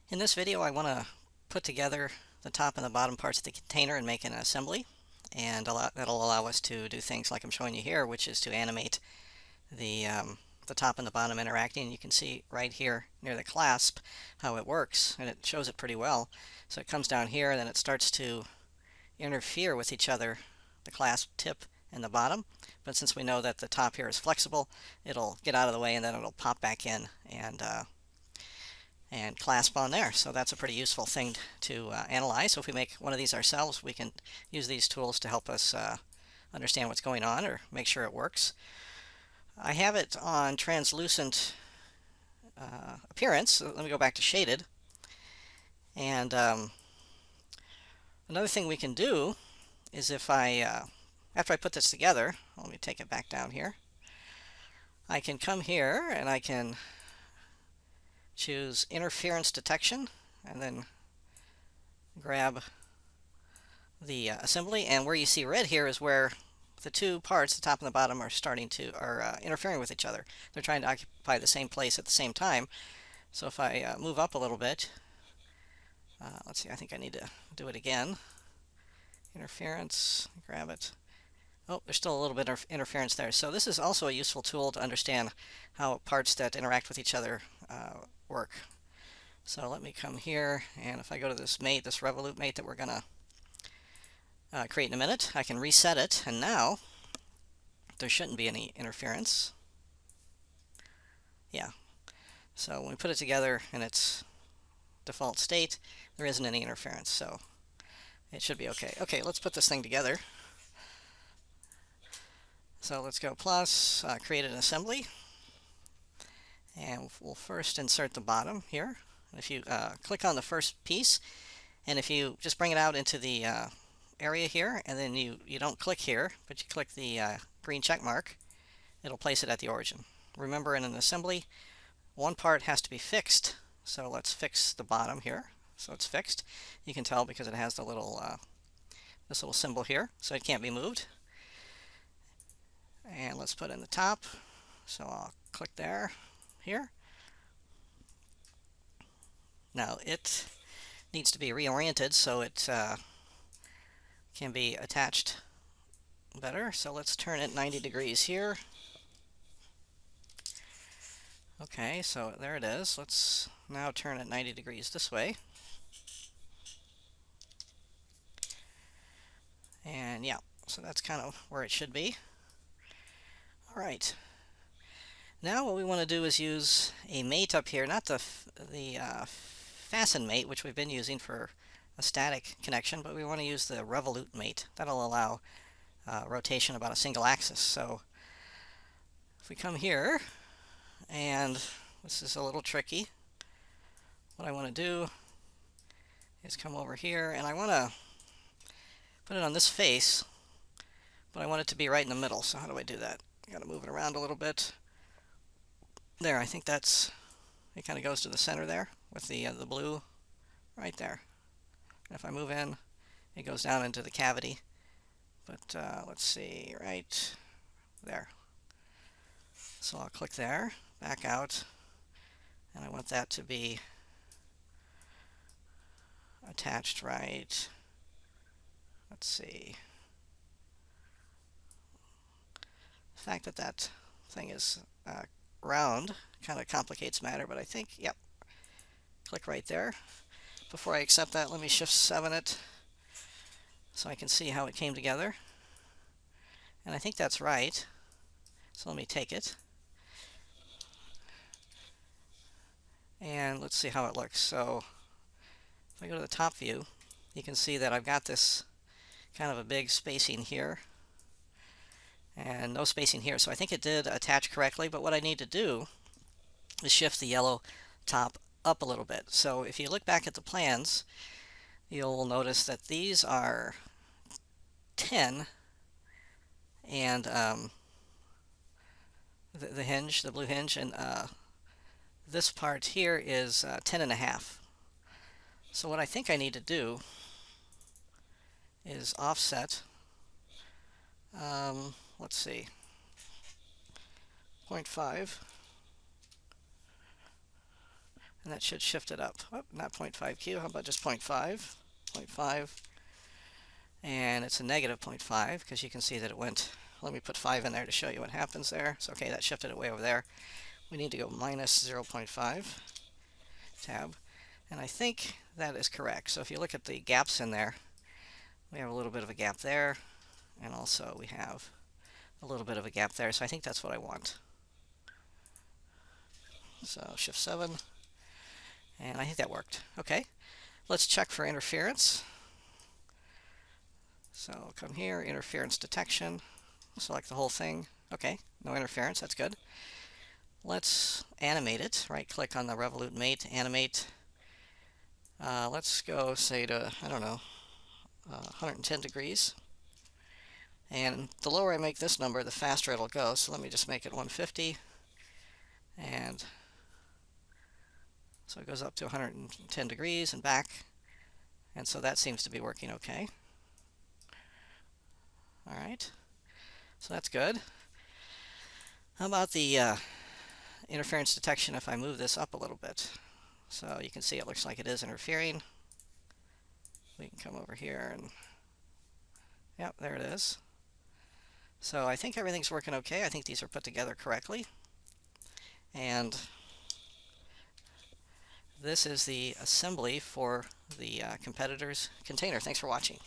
In this video, I want to put together the top and the bottom parts of the container and make an assembly, and that'll allow us to do things like I'm showing you here, which is to animate the top and the bottom interacting. You can see right here near the clasp how it works, and it shows it pretty well. So it comes down here, and then it starts to interfere with each other, the clasp tip and the bottom. But since we know that the top here is flexible, it'll get out of the way, and then it'll pop back in and clasp on there. So that's a pretty useful thing to analyze. So if we make one of these ourselves, we can use these tools to help us understand what's going on or make sure it works. I have it on translucent appearance. So let me go back to shaded. And another thing we can do is if after I put this together, let me take it back down here, I can come here and I can choose interference detection and then grab the assembly, and where you see red here is where the two parts, the top and the bottom, are interfering with each other. They're trying to occupy the same place at the same time. So if I move up a little bit, let's see, I think I need to do it again. Interference, grab it. Oh, there's still a little bit of interference there. So this is also a useful tool to understand how parts that interact with each other work. So let me come here, and if I go to this mate, this Revolute mate that we're going to create in a minute, I can reset it, and now there shouldn't be any interference. Yeah, so when we put it together in its default state, there isn't any interference, so it should be okay. Okay, let's put this thing together. So let's go plus, create an assembly, and we'll first insert the bottom here. If you click on the first piece, and if you just bring it out into the area here, and then you don't click here, but you click the green check mark, it'll place it at the origin. Remember, in an assembly, one part has to be fixed, so let's fix the bottom here. So it's fixed. You can tell because it has the little this little symbol here, so it can't be moved. And let's put in the top, so I'll click there, here. Now it needs to be reoriented so it can be attached better. So let's turn it 90 degrees here. Okay, so there it is. Let's now turn it 90 degrees this way. And yeah, so that's kind of where it should be. All right. Now what we want to do is use a mate up here, not the fasten mate, which we've been using for a static connection, but we want to use the Revolute mate. That'll allow rotation about a single axis. So if we come here, and this is a little tricky, what I want to do is come over here, and I want to put it on this face, but I want it to be right in the middle. So how do I do that? I got to move it around a little bit. There, I think it kind of goes to the center there with the blue right there. And if I move in, it goes down into the cavity. But let's see, right there. So I'll click there, back out, and I want that to be attached right. Let's see. The fact that that thing is round kind of complicates matter, but I think, yep, click right there. Before I accept that, let me Shift 7 it so I can see how it came together. And I think that's right. So let me take it. And let's see how it looks. So if I go to the top view, you can see that I've got this kind of a big spacing here and no spacing here. So I think it did attach correctly, but what I need to do is shift the yellow top up a little bit. So if you look back at the plans, you'll notice that these are 10, and the hinge, the blue hinge, and this part here is 10.5. So what I think I need to do is offset, let's see, 0.5, and that should shift it up. Oh, not 0.5Q, how about just 0.5? 0.5, and it's a negative 0.5 because you can see that it went, let me put 5 in there to show you what happens there. So okay, that shifted it way over there. We need to go minus 0.5, tab, and I think that is correct. So if you look at the gaps in there, we have a little bit of a gap there, and also we have a little bit of a gap there, so I think that's what I want. So shift 7, and I think that worked. Okay, let's check for interference. So come here, interference detection, select the whole thing. Okay, no interference, that's good. Let's animate it. Right click on the Revolute Mate, animate. Let's go, say, to, I don't know, 110 degrees. And the lower I make this number, the faster it'll go. So let me just make it 150. And so it goes up to 110 degrees and back. And so that seems to be working okay. All right, so that's good. How about the interference detection if I move this up a little bit? So you can see it looks like it is interfering. We can come over here and, yep, there it is. So I think everything's working okay. I think these are put together correctly. And this is the assembly for the competitor's container. Thanks for watching.